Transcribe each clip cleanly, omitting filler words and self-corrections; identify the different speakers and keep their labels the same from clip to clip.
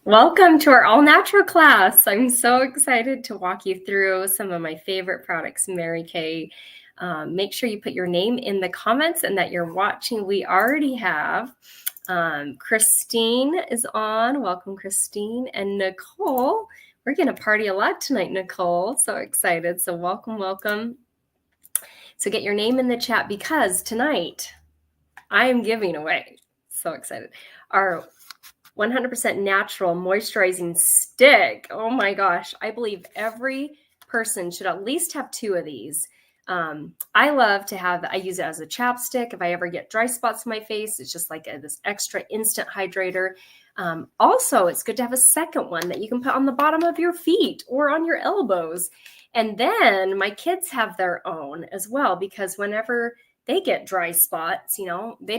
Speaker 1: Welcome to our all natural class. I'm so excited to walk you through some of my favorite products, Mary Kay. Make sure you put your name in the comments and that you're watching. We already have Christine is on. Welcome, Christine. And Nicole. We're going to party a lot tonight, Nicole. So excited. So welcome. So get your name in the chat because tonight I am giving away, so excited, our 100% natural moisturizing stick. Oh my gosh. I believe every person should at least have 2 of these. I love to I use it as a chapstick. If I ever get dry spots in my face, it's just like this extra instant hydrator. Also, it's good to have a second one that you can put on the bottom of your feet or on your elbows. And then my kids have their own as well, because whenever they get dry spots, they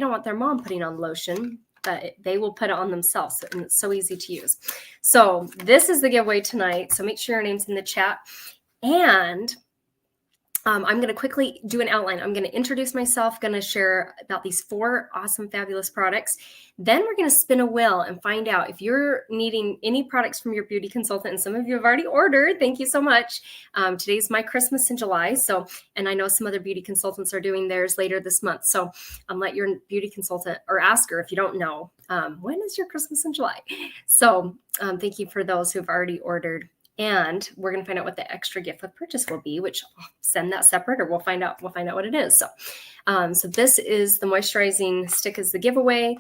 Speaker 1: don't want their mom putting on lotion, but they will put it on themselves, and it's so easy to use. So this is the giveaway tonight. So make sure your name's in the chat. And I'm going to quickly do an outline. I'm going to introduce myself, going to share about these 4 awesome, fabulous products. Then we're going to spin a wheel and find out if you're needing any products from your beauty consultant. And some of you have already ordered. Thank you so much. Today's my Christmas in July. And I know some other beauty consultants are doing theirs later this month. So let your beauty consultant or ask her if you don't know, when is your Christmas in July? So thank you for those who've already ordered. And we're going to find out what the extra gift with purchase will be, which I'll send that separate, or we'll find out what it is. So this is the moisturizing stick is the giveaway.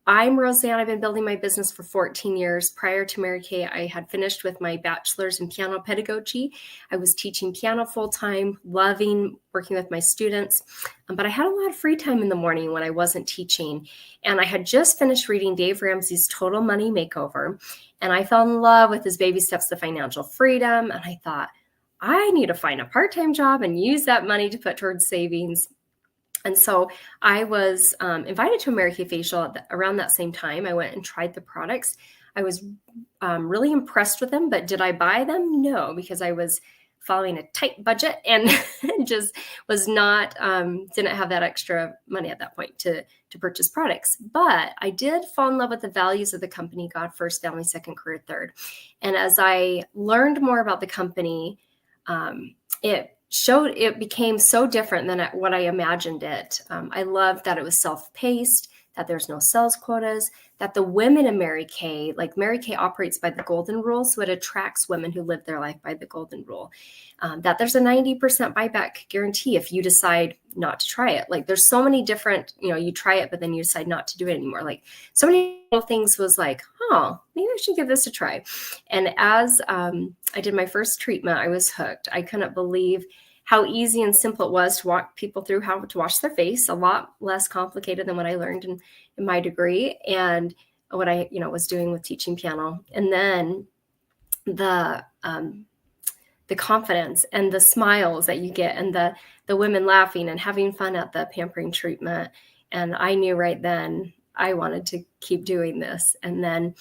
Speaker 1: I'm Roseanne. I've been building my business for 14 years. Prior to Mary Kay, I had finished with my bachelor's in piano pedagogy. I was teaching piano full-time, loving working with my students. But I had a lot of free time in the morning when I wasn't teaching. And I had just finished reading Dave Ramsey's Total Money Makeover. And I fell in love with his Baby Steps to Financial Freedom. And I thought, I need to find a part-time job and use that money to put towards savings. And so I was invited to a Mary Kay facial around that same time. I went and tried the products. I was really impressed with them, but did I buy them? No, because I was following a tight budget and just was not, didn't have that extra money at that point to purchase products. But I did fall in love with the values of the company, God first, family second, career third. And as I learned more about the company, it became so different than what I imagined it. I loved that it was self-paced, that there's no sales quotas, that the women in Mary Kay operates by the golden rule. So it attracts women who live their life by the golden rule. That there's a 90% buyback guarantee if you decide not to try it. Like there's so many different, you try it, but then you decide not to do it anymore. Like so many little things was like, maybe I should give this a try. And as I did my first treatment, I was hooked. I couldn't believe how easy and simple it was to walk people through how to wash their face, a lot less complicated than what I learned in my degree and what I, was doing with teaching piano. And then the confidence and the smiles that you get and the women laughing and having fun at the pampering treatment. And I knew right then I wanted to keep doing this. And then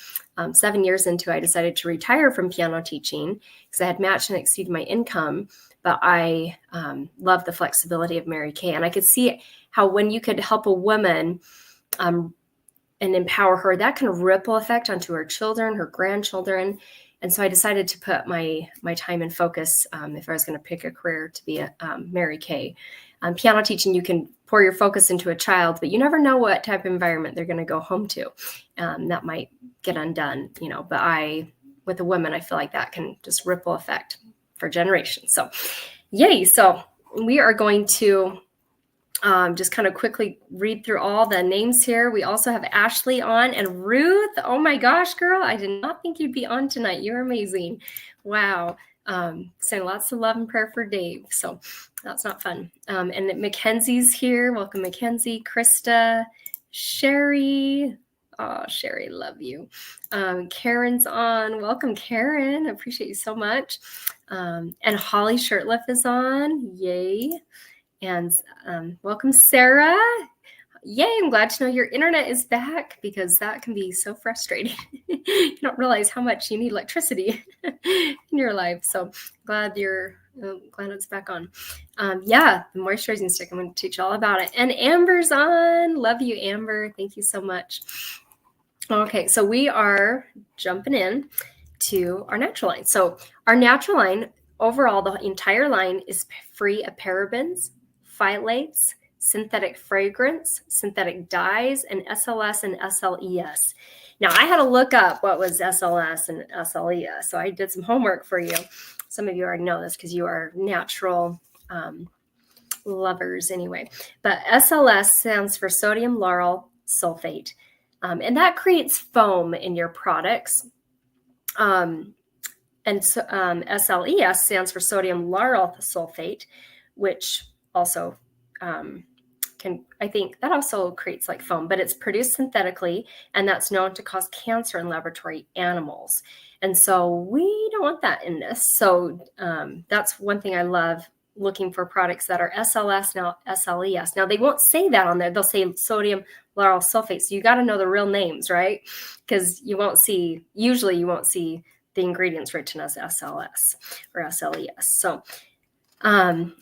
Speaker 1: 7 years into, I decided to retire from piano teaching because I had matched and exceeded my income. But I love the flexibility of Mary Kay. And I could see how when you could help a woman and empower her, that can ripple effect onto her children, her grandchildren. And so I decided to put my time and focus, if I was going to pick a career, to be a Mary Kay. Piano teaching, you can pour your focus into a child, but you never know what type of environment they're going to go home to. That might get undone, but with a woman, I feel like that can just ripple effect for generations. So yay. So we are going to just kind of quickly read through all the names here. We also have Ashley on and Ruth. Oh my gosh, girl. I did not think you'd be on tonight. You're amazing. Wow. Sending lots of love and prayer for Dave. So that's not fun. And Mackenzie's here. Welcome, Mackenzie. Krista, Sherry. Oh, Sherry, love you. Karen's on. Welcome, Karen. I appreciate you so much. And Holly Shirtliff is on. Yay. And welcome, Sarah. Yay, I'm glad to know your internet is back because that can be so frustrating. You don't realize how much you need electricity in your life. So glad it's back on. The moisturizing stick, I'm going to teach you all about it. And Amber's on. Love you, Amber. Thank you so much. Okay, so we are jumping in to our natural line. So our natural line, overall, the entire line is free of parabens, phthalates, synthetic fragrance, synthetic dyes, and SLS and SLES. Now, I had to look up what was SLS and SLES, so I did some homework for you. Some of you already know this because you are natural lovers anyway. But SLS stands for sodium lauryl sulfate, and that creates foam in your products. And so, SLES stands for sodium lauryl sulfate, which also I think that also creates like foam, but it's produced synthetically, and that's known to cause cancer in laboratory animals. And so we don't want that in this. So that's one thing I love looking for products that are SLS, now SLES. Now they won't say that on there. They'll say sodium lauryl sulfate. So you got to know the real names, right? Because usually you won't see the ingredients written as SLS or SLES. So, and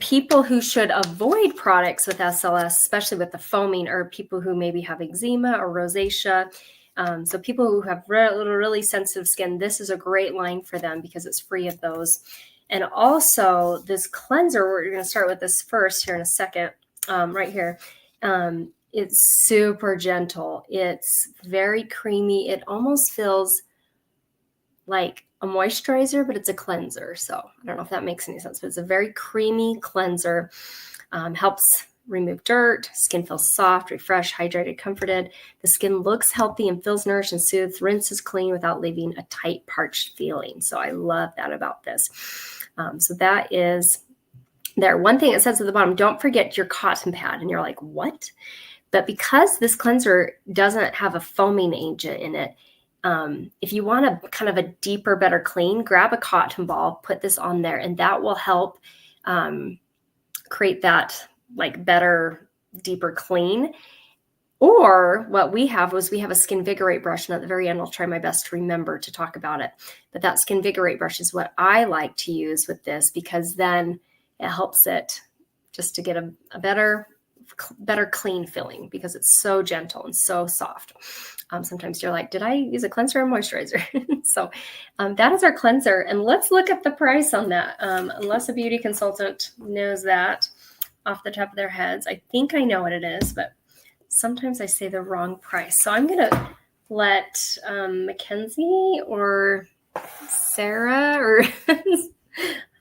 Speaker 1: people who should avoid products with SLS, especially with the foaming, are people who maybe have eczema or rosacea. So people who have really sensitive skin, this is a great line for them because it's free of those. And also this cleanser, we're going to start with this first here in a second, right here. It's super gentle. It's very creamy. It almost feels like a moisturizer, but it's a cleanser. So I don't know if that makes any sense, but it's a very creamy cleanser. Helps remove dirt. Skin feels soft, refreshed, hydrated, comforted. The skin looks healthy and feels nourished and soothed. Rinses clean without leaving a tight, parched feeling. So I love that about this. So that is there. One thing it says at the bottom, don't forget your cotton pad. And you're like, what? But because this cleanser doesn't have a foaming agent in it, if you want a kind of a deeper, better clean, grab a cotton ball, put this on there, and that will help create that like better, deeper clean. Or what we have a Skinvigorate brush, and at the very end, I'll try my best to remember to talk about it. But that Skinvigorate brush is what I like to use with this because then it helps it just to get a better clean feeling because it's so gentle and so soft. Sometimes you're like, did I use a cleanser or moisturizer? So that is our cleanser. And let's look at the price on that. Unless a beauty consultant knows that off the top of their heads. I think I know what it is, but sometimes I say the wrong price. So I'm going to let Mackenzie or Sarah or I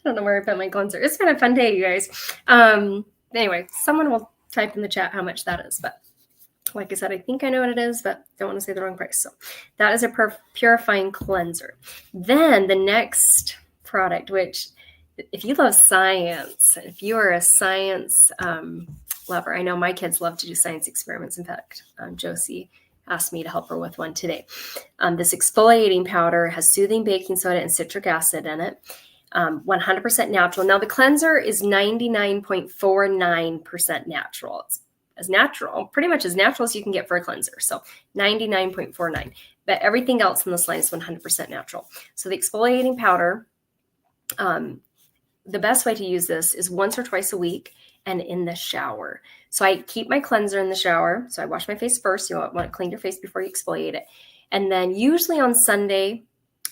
Speaker 1: don't know where I put my cleanser. It's been a fun day, you guys. Anyway, someone will type in the chat how much that is. But like I said, I think I know what it is, but don't want to say the wrong price. So that is a purifying cleanser. Then the next product, which if you love science, if you are a science lover, I know my kids love to do science experiments. In fact, Josie asked me to help her with one today. This exfoliating powder has soothing baking soda and citric acid in it. 100% natural. Now the cleanser is 99.49% natural. It's pretty much as natural as you can get for a cleanser. So 99.49, but everything else in this line is 100% natural. So the exfoliating powder, the best way to use this is once or twice a week and in the shower. So I keep my cleanser in the shower. So I wash my face first. You want to clean your face before you exfoliate it. And then usually on Sunday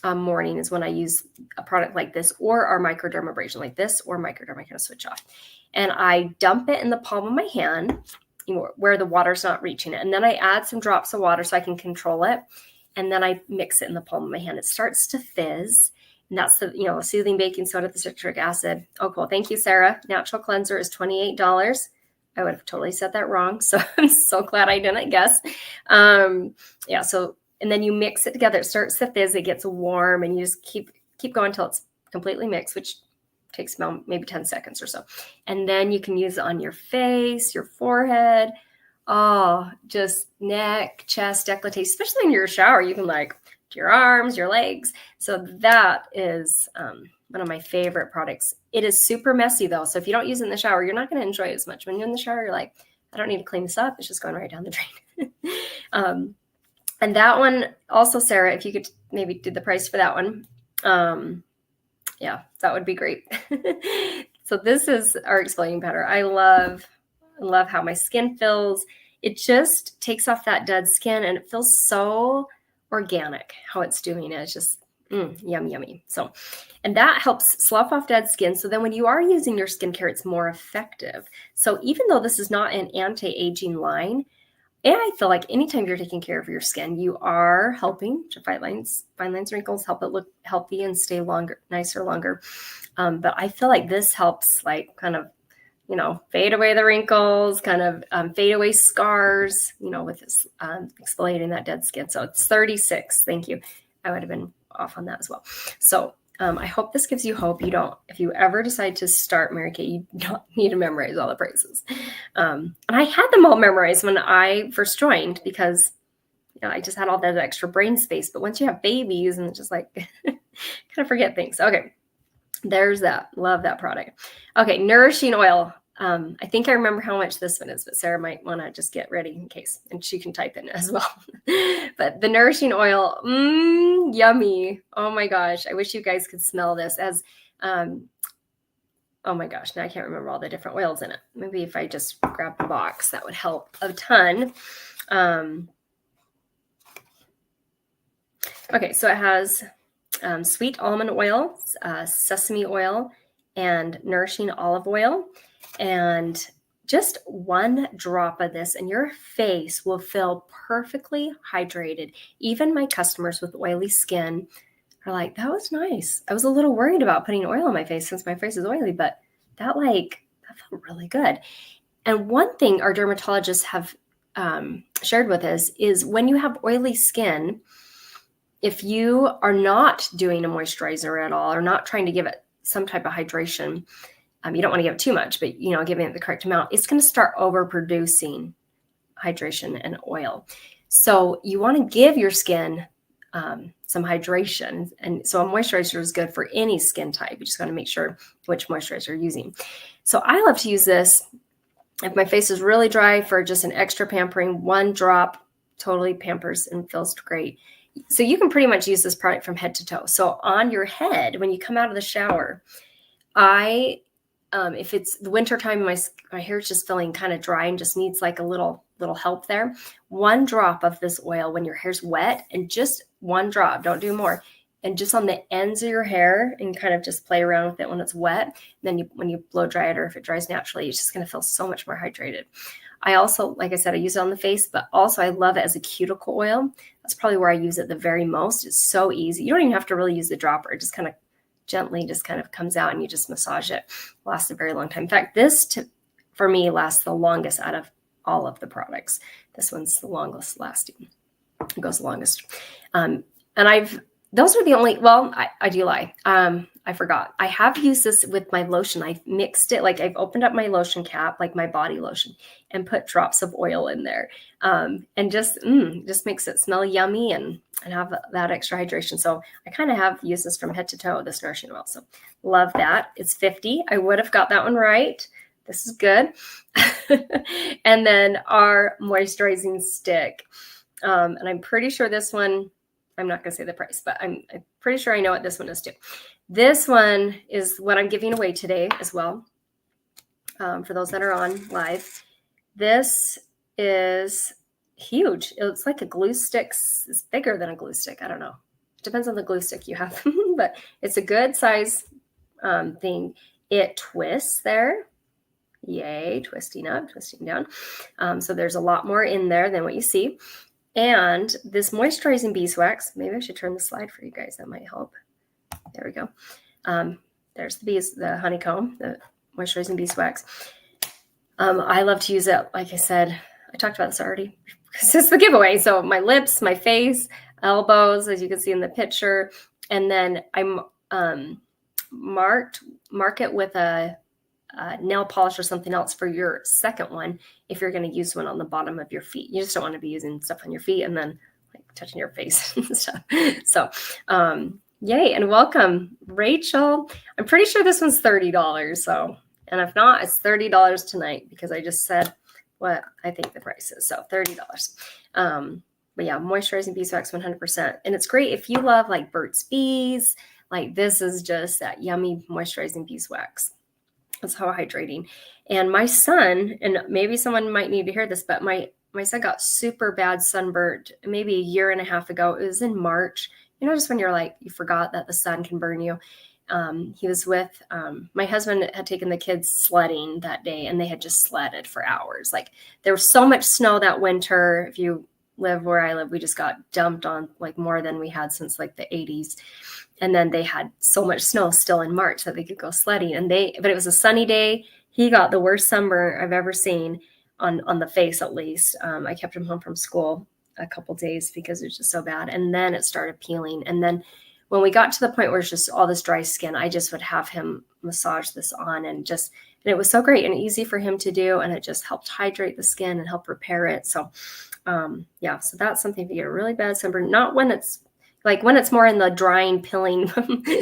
Speaker 1: morning is when I use a product like this or our microdermabrasion like this or microderm. I kind of switch off. And I dump it in the palm of my hand, where the water's not reaching it. And then I add some drops of water so I can control it. And then I mix it in the palm of my hand. It starts to fizz. And that's the, soothing baking soda, the citric acid. Oh, cool. Thank you, Sarah. Natural cleanser is $28. I would have totally said that wrong. So I'm so glad I didn't guess. And then you mix it together. It starts to fizz. It gets warm and you just keep going until it's completely mixed, which takes maybe 10 seconds or so. And then you can use it on your face, your forehead, just neck, chest, décolleté, especially in your shower. You can your arms, your legs. So that is one of my favorite products. It is super messy though. So if you don't use it in the shower, you're not going to enjoy it as much. When you're in the shower, you're like, I don't need to clean this up. It's just going right down the drain. And that one also, Sarah, if you could maybe do the price for that one. Yeah, that would be great. So this is our exfoliating powder. I love how my skin feels. it just takes off that dead skin, and it feels so organic how it's doing it. It's just yummy, yummy. So, and that helps slough off dead skin. So then when you are using your skincare, it's more effective. So even though this is not an anti-aging line, and I feel like anytime you're taking care of your skin, you are helping to fight fine lines, wrinkles, help it look healthy and stay nicer longer. But I feel like this helps like kind of, fade away the wrinkles, kind of fade away scars, with this exfoliating that dead skin. So it's 36. Thank you. I would have been off on that as well. So I hope this gives you hope. If you ever decide to start Mary Kay, you don't need to memorize all the phrases. And I had them all memorized when I first joined because, I just had all that extra brain space. But once you have babies and just like kind of forget things. Okay. There's that. Love that product. Okay. Nourishing oil. I think I remember how much this one is, but Sarah might want to just get ready in case, and she can type in as well. But the nourishing oil, yummy. Oh my gosh. I wish you guys could smell this oh my gosh. Now I can't remember all the different oils in it. Maybe if I just grab the box, that would help a ton. Okay. So it has sweet almond oil, sesame oil, and nourishing olive oil. And just one drop of this and your face will feel perfectly hydrated. Even my customers with oily skin are like, that was nice. I was a little worried about putting oil on my face since my face is oily, but that felt really good. And one thing our dermatologists have shared with us is when you have oily skin, if you are not doing a moisturizer at all or not trying to give it some type of hydration, you don't want to give it too much, but giving it the correct amount, it's going to start overproducing hydration and oil. So you want to give your skin some hydration. And so a moisturizer is good for any skin type. You just got to make sure which moisturizer you're using. So I love to use this if my face is really dry for just an extra pampering. One drop totally pampers and feels great. So you can pretty much use this product from head to toe. So on your head, when you come out of the shower, if it's the winter time, my hair is just feeling kind of dry and just needs like a little help there. One drop of this oil when your hair's wet, and just one drop, don't do more. And just on the ends of your hair and kind of just play around with it when it's wet. And then when you blow dry it, or if it dries naturally, it's just going to feel so much more hydrated. I also, like I said, I use it on the face, but also I love it as a cuticle oil. That's probably where I use it the very most. It's so easy. You don't even have to really use the dropper. It just kind of gently just kind of comes out and you just massage it. It lasts a very long time. In fact, this for me lasts the longest out of all of the products. This one's the longest lasting. It goes the longest. And those are the only, well, I do lie. I forgot. I have used this with my lotion. I've mixed it. Like I've opened up my lotion cap, like my body lotion, and put drops of oil in there. And just makes it smell yummy and have that extra hydration. So I kind of have used this from head to toe, this nourishing oil. So love that. It's 50. I would have got that one right. This is good. And then our moisturizing stick. And I'm pretty sure this one, I'm not going to say the price, but I'm pretty sure I know what this one is too. This one is what I'm giving away today as well. For those that are on live, this is huge. It's like a glue stick. It's bigger than a glue stick. I don't know. It depends on the glue stick you have, but it's a good size thing. It twists there. Yay, twisting up, twisting down. So there's a lot more in there than what you see. And this moisturizing beeswax, maybe I should turn the slide for you guys. That might help. There we go. There's the honeycomb, the moisturizing beeswax. I love to use it. Like I said, I talked about this already because it's the giveaway. So my lips, my face, elbows, as you can see in the picture. And then I'm mark it with a nail polish or something else for your second one if you're going to use one on the bottom of your feet. You just don't want to be using stuff on your feet and then like touching your face and stuff. So yay, and welcome, Rachel. I'm pretty sure this one's $30. So, and if not, it's $30 tonight because I just said what I think the price is. So $30. But yeah, moisturizing beeswax 100%. And it's great if you love like Burt's Bees. Like this is just that yummy moisturizing beeswax. It's so hydrating. And my son, and maybe someone might need to hear this, but my my son got super bad sunburnt maybe a year and a half ago. It was in March. You know, just when you're like, you forgot that the sun can burn you. He was with, my husband had taken the kids sledding that day, and they had just sledded for hours. Like, there was so much snow that winter. If you live where I live, we just got dumped on like more than we had since like the 80s. And then they had so much snow still in March that they could go sledding. But it was a sunny day. He got the worst sunburn I've ever seen on the face, at least. I kept him home from school a couple days because it was just so bad. And then it started peeling. And then when we got to the point where it's just all this dry skin, I just would have him massage this on, and it was so great and easy for him to do. And it just helped hydrate the skin and help repair it. So, so that's something if you get a really bad sunburn, not when it's more in the drying, peeling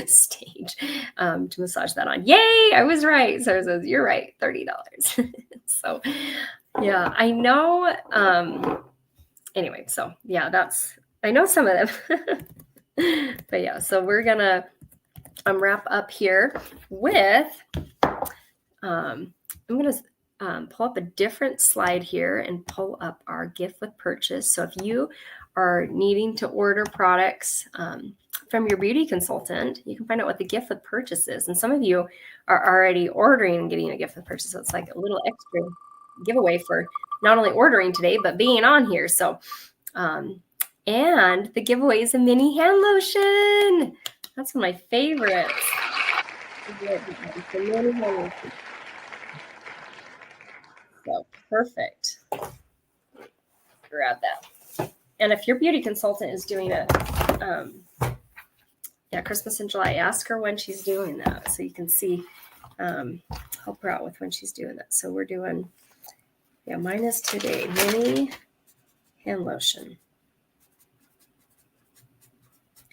Speaker 1: stage, to massage that on. Yay, I was right. Sarah says, you're right, $30. So, yeah, I know. Anyway, so yeah, I know some of them. But yeah, so we're gonna wrap up here with, I'm gonna pull up a different slide here and pull up our gift with purchase. So if you are needing to order products from your beauty consultant, you can find out what the gift with purchase is. And some of you are already ordering and getting a gift with purchase. So it's like a little extra giveaway for not only ordering today, but being on here. So, and the giveaway is a mini hand lotion. That's one of my favorites. So perfect. Grab that. And if your beauty consultant is doing it, Christmas in July, ask her when she's doing that so you can see, help her out with when she's doing that. So we're doing, mine is today, mini hand lotion.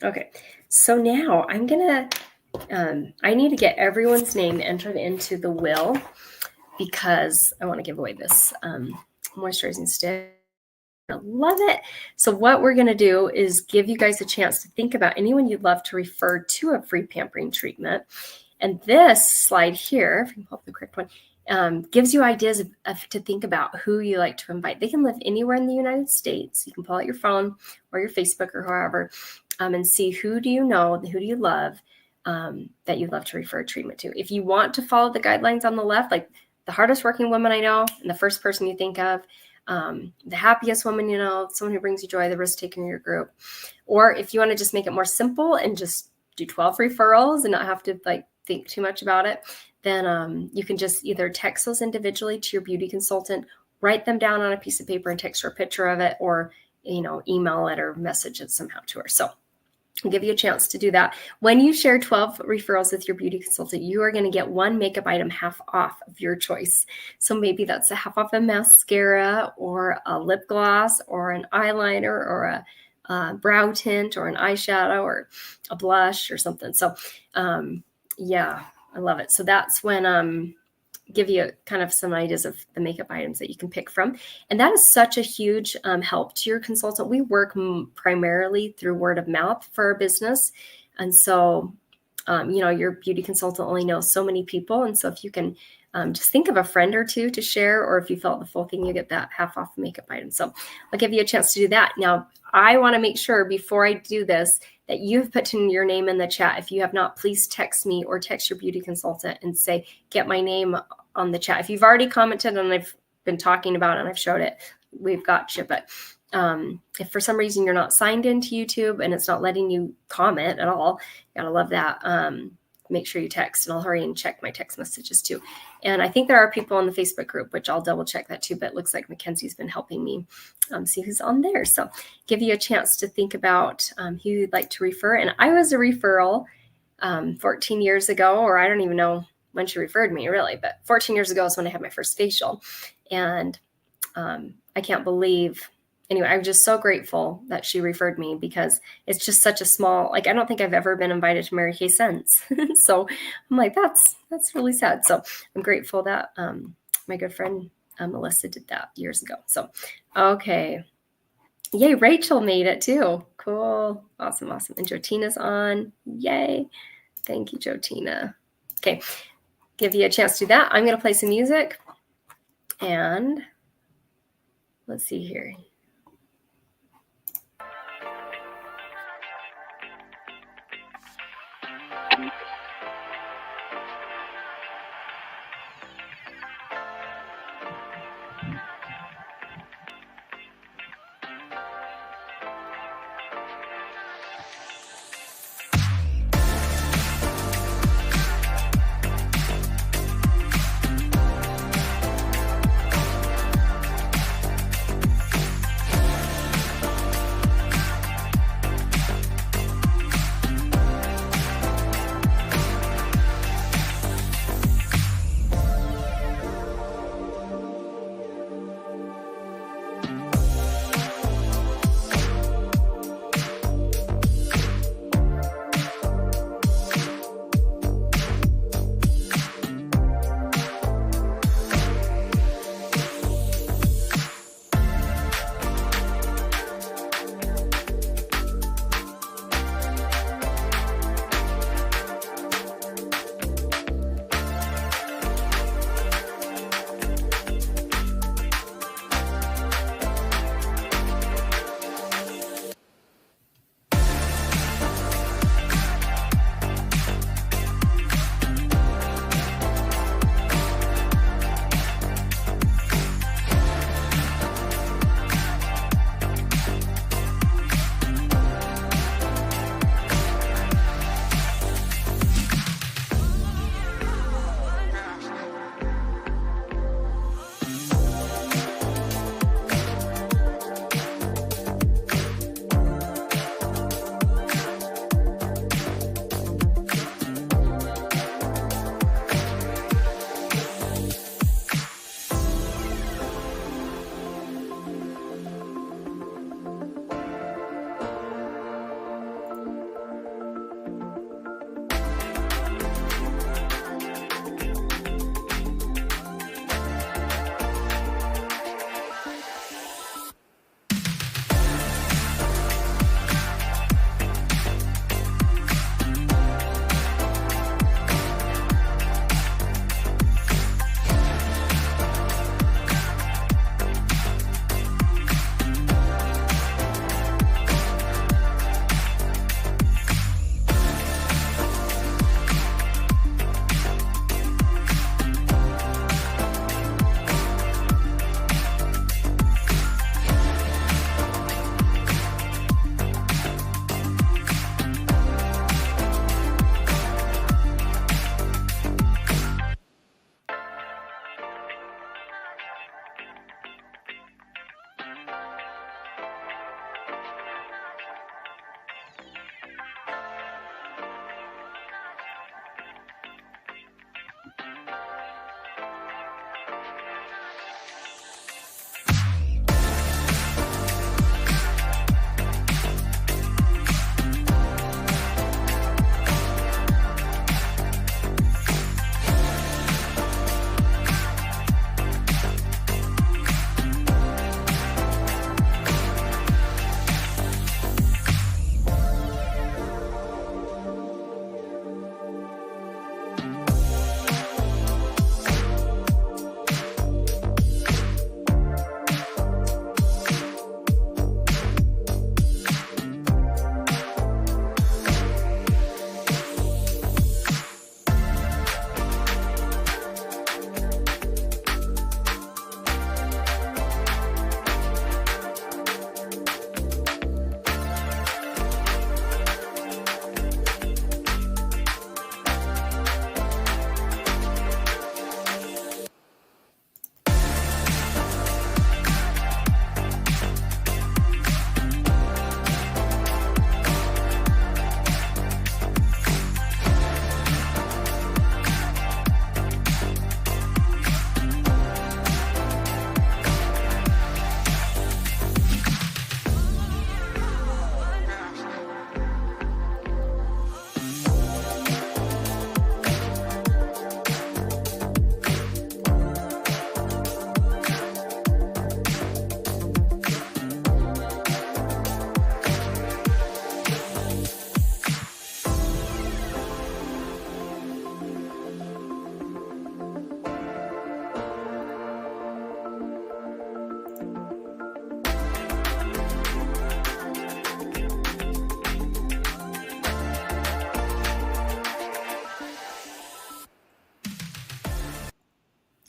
Speaker 1: Okay, so now I'm gonna, I need to get everyone's name entered into the will because I want to give away this moisturizing stick. I love it. So what we're gonna do is give you guys a chance to think about anyone you'd love to refer to a free pampering treatment. And this slide here, if you can pull up the correct one, gives you ideas to think about who you like to invite. They can live anywhere in the United States. You can pull out your phone or your Facebook or however, and see who do you know, who do you love, that you'd love to refer a treatment to. If you want to follow the guidelines on the left, like the hardest working woman I know, and the first person you think of, the happiest woman you know, someone who brings you joy, the risk taker in your group. Or if you want to just make it more simple and just do 12 referrals and not have to think too much about it, then you can just either text those individually to your beauty consultant, write them down on a piece of paper and text her a picture of it, or email it or message it somehow to her. So I'll give you a chance to do that. When you share 12 referrals with your beauty consultant, you are going to get one makeup item half off of your choice. So maybe that's a half off a mascara or a lip gloss or an eyeliner or a brow tint or an eyeshadow or a blush or something. So I love it. So that's when give you kind of some ideas of the makeup items that you can pick from. And that is such a huge help to your consultant. We work primarily through word of mouth for our business. And so, your beauty consultant only knows so many people. And so if you can just think of a friend or two to share, or if you felt the full thing, you get that half off makeup item. So I'll give you a chance to do that. Now, I want to make sure before I do this that you've put in your name in the chat. If you have not, please text me or text your beauty consultant and say, get my name on the chat. If you've already commented and I've been talking about it and I've showed it, we've got you. But if for some reason you're not signed into YouTube and it's not letting you comment at all, you gotta love that. Make sure you text, and I'll hurry and check my text messages too. And I think there are people on the Facebook group, which I'll double check that too, but it looks like Mackenzie's been helping me see who's on there. So give you a chance to think about who you'd like to refer. And I was a referral 14 years ago, or I don't even know when she referred me really, but 14 years ago is when I had my first facial. And I can't believe, anyway, I'm just so grateful that she referred me because it's just such a small, I don't think I've ever been invited to Mary Kay since. So I'm like, that's really sad. So I'm grateful that my good friend Melissa did that years ago. So, okay. Yay, Rachel made it too. Cool. Awesome. And Jotina's on. Yay. Thank you, Jotina. Okay. Give you a chance to do that. I'm going to play some music and Let's see here.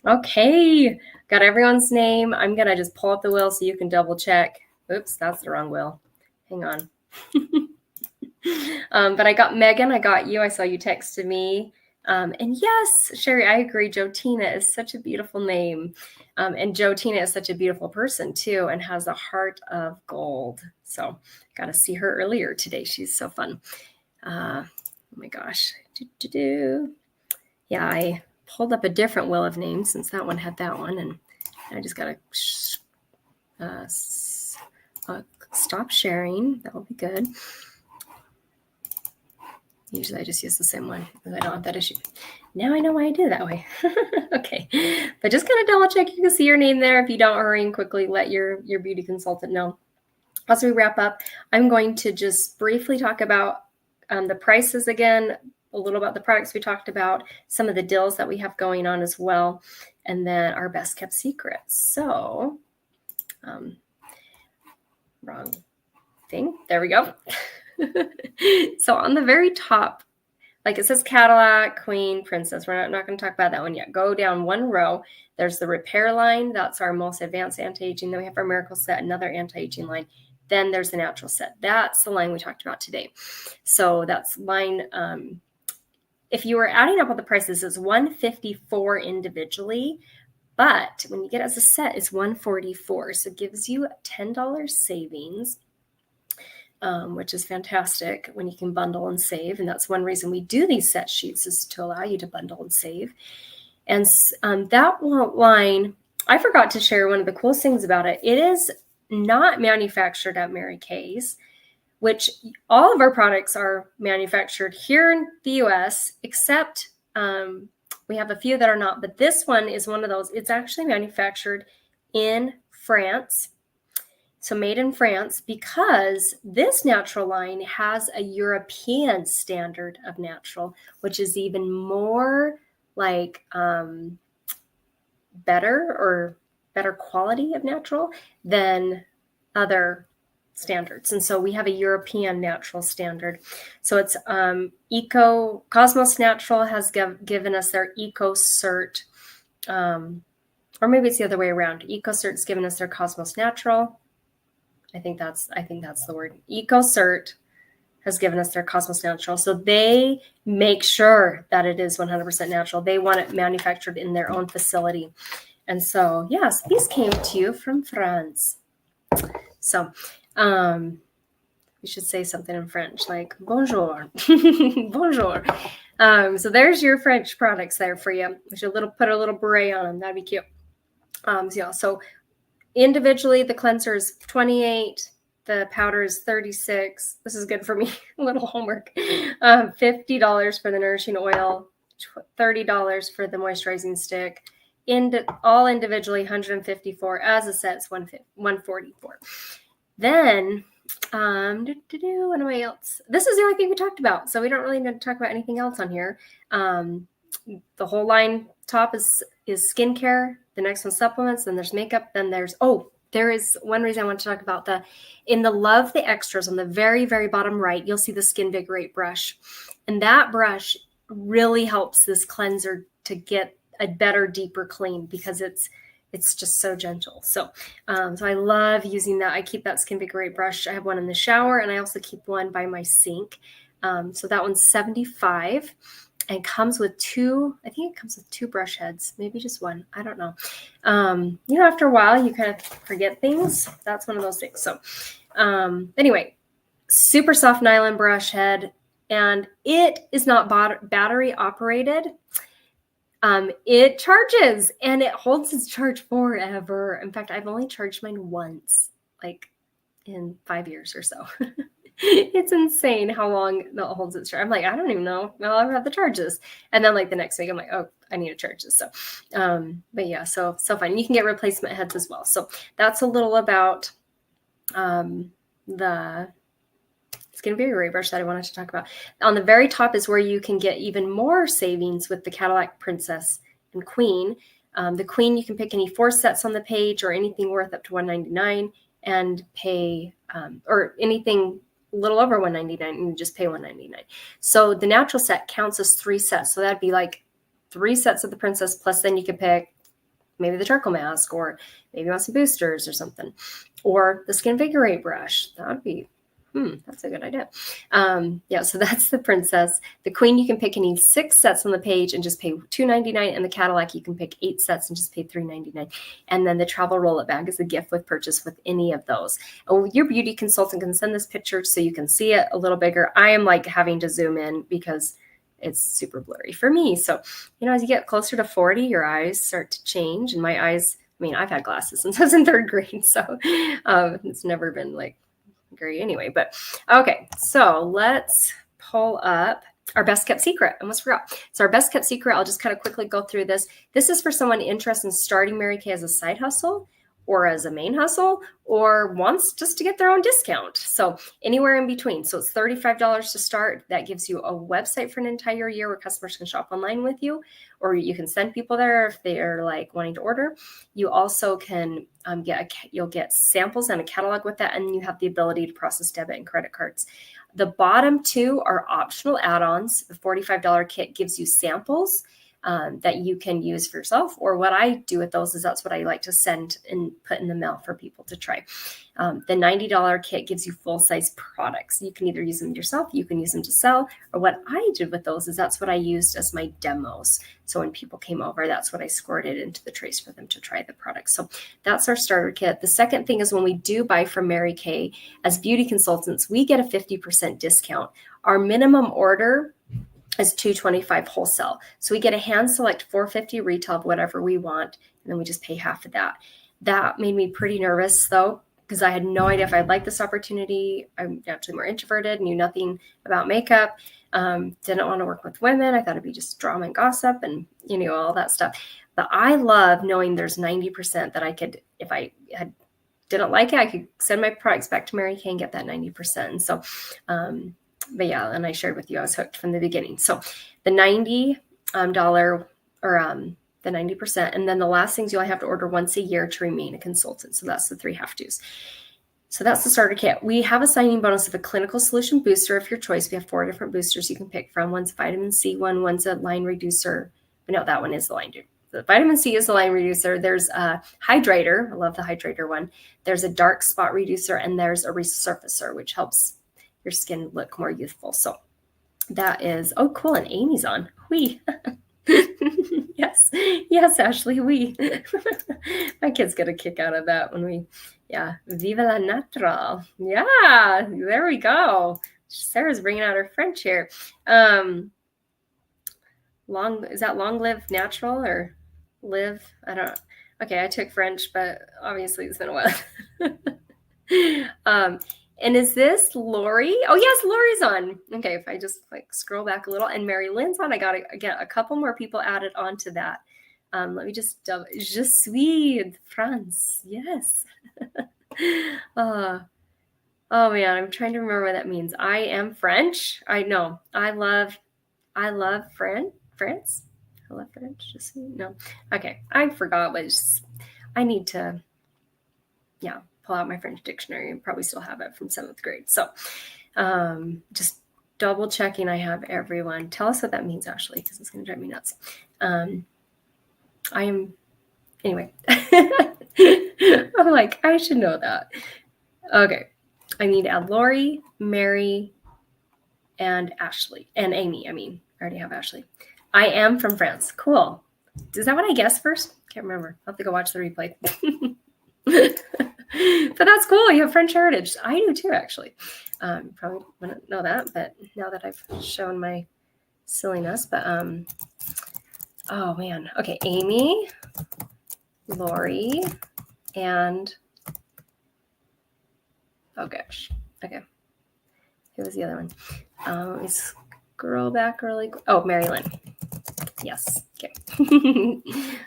Speaker 1: Okay, got everyone's name. I'm gonna just pull up the wheel so you can double check. Oops, that's the wrong wheel. Hang on. But I got Megan, I got you. I saw you texted me. And yes, Sherry, I agree. Joe Tina is such a beautiful name. And Joe Tina is such a beautiful person too, and has a heart of gold. So got to see her earlier today. She's so fun. Oh my gosh. Yeah, I pulled up a different wheel of names since that one had that one. And I just got to stop sharing. That will be good. Usually I just use the same one because I don't have that issue. Now I know why I do it that way. Okay, but just kind of double check. You can see your name there. If you don't, hurry and quickly let your beauty consultant know. As we wrap up, I'm going to just briefly talk about the prices again, a little about the products we talked about, some of the deals that we have going on as well, and then our best kept secrets. So, wrong thing. There we go. So on the very top, like it says Cadillac, Queen, Princess. We're not going to talk about that one yet. Go down one row. There's the repair line. That's our most advanced anti-aging. Then we have our miracle set, another anti-aging line. Then there's the natural set. That's the line we talked about today. So that's line, if you were adding up all the prices, it's $154 individually. But when you get as a set, it's $144. So it gives you $10 savings. Which is fantastic when you can bundle and save. And that's one reason we do these set sheets, is to allow you to bundle and save. And that line, I forgot to share one of the coolest things about it. It is not manufactured at Mary Kay's, which all of our products are manufactured here in the US, except we have a few that are not. But this one is one of those. It's actually manufactured in France. So made in France, because this natural line has a European standard of natural, which is even more like better quality of natural than other standards. And so we have a European natural standard. So it's Cosmos Natural has given us their Eco Cert, or maybe it's the other way around. Eco Cert's given us their Cosmos Natural. I think that's the word. EcoCert has given us their Cosmos Natural. So they make sure that it is 100% natural. They want it manufactured in their own facility. And so, yes, these came to you from France. So we should say something in French, like bonjour, bonjour. So there's your French products there for you. We should put a little beret on them. That'd be cute. So individually, the cleanser is $28. The powder is $36. This is good for me. A little homework. $50 for the nourishing oil. $30 for the moisturizing stick. All individually, $154. As a set, it's $144. Then, what am I else? This is the only thing we talked about, so we don't really need to talk about anything else on here. The whole line top is skincare. The next one, supplements. Then there's makeup. Then there is one reason I want to talk about in the Love the Extras on the very, very bottom right, you'll see the Skinvigorate brush. And that brush really helps this cleanser to get a better, deeper clean, because it's just so gentle. So I love using that. I keep that Skinvigorate brush. I have one in the shower, and I also keep one by my sink. So that one's $75. And comes with two brush heads, maybe just one. I don't know. After a while, you kind of forget things. That's one of those things. So anyway, super soft nylon brush head, and it is not battery operated. It charges, and it holds its charge forever. In fact, I've only charged mine once, like in 5 years or so. It's insane how long it holds its charge. I'm like, I don't even know I'll ever have to charge this. And then like the next week, I'm like, oh, I need to charge this. So, but yeah, so fun. You can get replacement heads as well. So that's a little about the Skinvigorate brush that I wanted to talk about. On the very top is where you can get even more savings with the Cadillac Princess and Queen. The Queen, you can pick any 4 sets on the page, or anything worth up to $199, and pay or anything a little over $199, and you just pay $199. So the natural set counts as 3 sets. So that'd be like 3 sets of the Princess, plus then you can pick maybe the charcoal mask, or maybe you want some boosters or something, or the Skin Vigorate brush. That would be, that's a good idea. Yeah, so that's the Princess. The Queen, you can pick any 6 sets on the page and just pay $2.99. And the Cadillac, you can pick 8 sets and just pay $3.99. And then the travel roll-up bag is a gift with purchase with any of those. Oh, your beauty consultant can send this picture so you can see it a little bigger. I am like having to zoom in because it's super blurry for me. So, as you get closer to 40, your eyes start to change. And my eyes, I've had glasses since I was in 3rd grade. So it's never been like great anyway. But okay, so let's pull up our best kept secret. I almost forgot. So our best kept secret, I'll just kind of quickly go through this. This is for someone interested in starting Mary Kay as a side hustle or as a main hustle, or wants just to get their own discount. So anywhere in between. So it's $35 to start. That gives you a website for an entire year where customers can shop online with you, or you can send people there if they are like wanting to order. You also can you'll get samples and a catalog with that, and you have the ability to process debit and credit cards. The bottom 2 are optional add-ons. The $45 kit gives you samples that you can use for yourself, or what I do with those is that's what I like to send and put in the mail for people to try. The $90 kit gives you full-size products. You can either use them yourself, you can use them to sell, or what I did with those is that's what I used as my demos. So when people came over, that's what I squirted into the trays for them to try the products. So that's our starter kit. The second thing is when we do buy from Mary Kay as beauty consultants, we get a 50% discount. Our minimum order is $225 wholesale. So we get a hand select $450 retail of whatever we want, and then we just pay half of that. That made me pretty nervous though, because I had no idea if I'd like this opportunity. I'm actually more introverted, knew nothing about makeup, didn't want to work with women. I thought it'd be just drama and gossip and all that stuff. But I love knowing there's 90% that I could, if I didn't like it, I could send my products back to Mary Kay and get that 90%. And so, but yeah, and I shared with you, I was hooked from the beginning. So the $90 or the 90%. And then the last things, you only have to order once a year to remain a consultant. So that's the 3 have-tos. So that's the starter kit. We have a signing bonus of a clinical solution booster of your choice. We have 4 different boosters you can pick from. One's vitamin C one, one's a line reducer. But no, that one is the line reducer. The vitamin C is the line reducer. There's a hydrator. I love the hydrator one. There's a dark spot reducer, and there's a resurfacer, which helps your skin look more youthful. So that is, oh, cool. And Amy's on. Wee. Yes, Ashley, we. My kid's get a kick out of that when we, Viva la natural. Yeah, there we go. Sarah's bringing out her French here. Is that long live natural or live? I don't know. Okay, I took French, but obviously it's been a while. And is this Lori? Oh, yes, Lori's on. Okay, if I just scroll back a little, and Mary Lynn's on, I got to get a couple more people added onto that. Let me just double. Je suis France. Yes. Oh man, I'm trying to remember what that means. I am French. I know. I love France. I love French. No. Okay, I forgot what. I need to. Yeah. Pull out my French dictionary and probably still have it from 7th grade. So just double checking I have everyone. Tell us what that means, Ashley, because it's going to drive me nuts. Anyway. I'm like, I should know that. Okay. I need to add Lori, Mary, and Ashley. And Amy, I already have Ashley. I am from France. Cool. Is that what I guessed first? Can't remember. I'll have to go watch the replay. But that's cool. You have French heritage. I do too, actually. Probably wouldn't know that, but now that I've shown my silliness. But oh man. Okay, Amy, Lori, and oh gosh. Okay. Who was the other one? Let me scroll back really quick. Oh, Mary Lynn. Yes. Okay.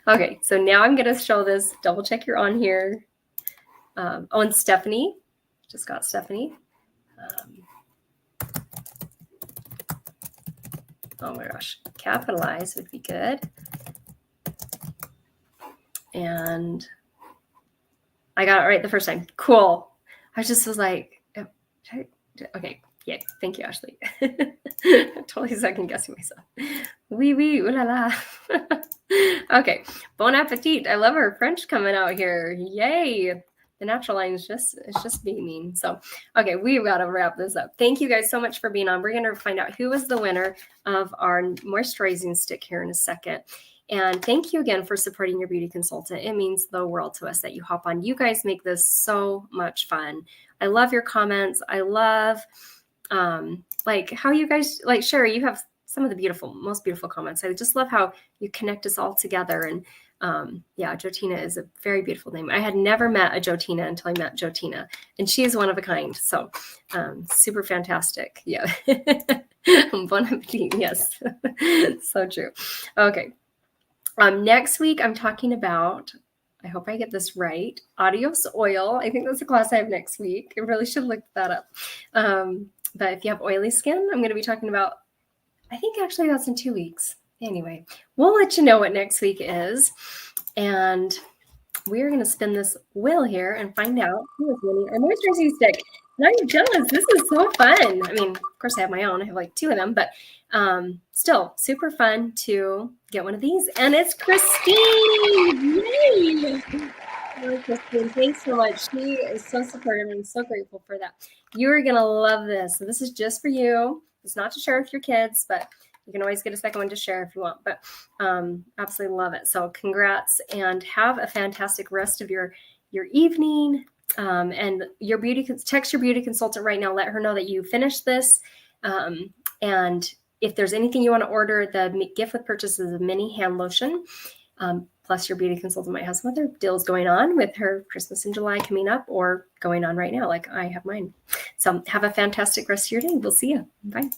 Speaker 1: Okay. So now I'm going to show this. Double check you're on here. And Stephanie. Just got Stephanie. Oh my gosh. Capitalize would be good. And I got it right the first time. Cool. I just was like, okay. Yeah, thank you, Ashley. Totally second guessing myself. Oui, oui, ooh la la. Okay, bon appetit. I love our French coming out here. Yay. The natural line is just beaming. So, okay, we've got to wrap this up. Thank you guys so much for being on. We're going to find out who was the winner of our moisturizing stick here in a second. And thank you again for supporting your beauty consultant. It means the world to us that you hop on. You guys make this so much fun. I love your comments. I love like how you guys, like Sherry, you have some of the most beautiful comments. I just love how you connect us all together. And yeah, Jotina is a very beautiful name. I had never met a Jotina until I met Jotina, and she is one of a kind. So super fantastic. Yeah. Bon appetit. Yes. So true. Okay. Next week, I'm talking about, I hope I get this right, Adios Oil. I think that's a class I have next week. I really should look that up. But if you have oily skin, I'm going to be talking about, I think actually that's in 2 weeks. Anyway, we'll let you know what next week is. And we're going to spin this wheel here and find out who is winning our moisturizing stick. And I'm jealous. This is so fun. I mean, of course, I have my own. I have like 2 of them, but still super fun to get one of these. And it's Christine. Yay! Oh, Christine, thanks so much. She is so supportive. I'm so grateful for that. You're going to love this. So this is just for you. It's not to share with your kids, but you can always get a second one to share if you want, but absolutely love it. So congrats and have a fantastic rest of your evening. And your text your beauty consultant right now. Let her know that you finished this. And if there's anything you want to order, the gift with purchase is a mini hand lotion. Plus your beauty consultant might have some other deals going on with her Christmas in July coming up or going on right now, like I have mine. So have a fantastic rest of your day. We'll see you. Bye.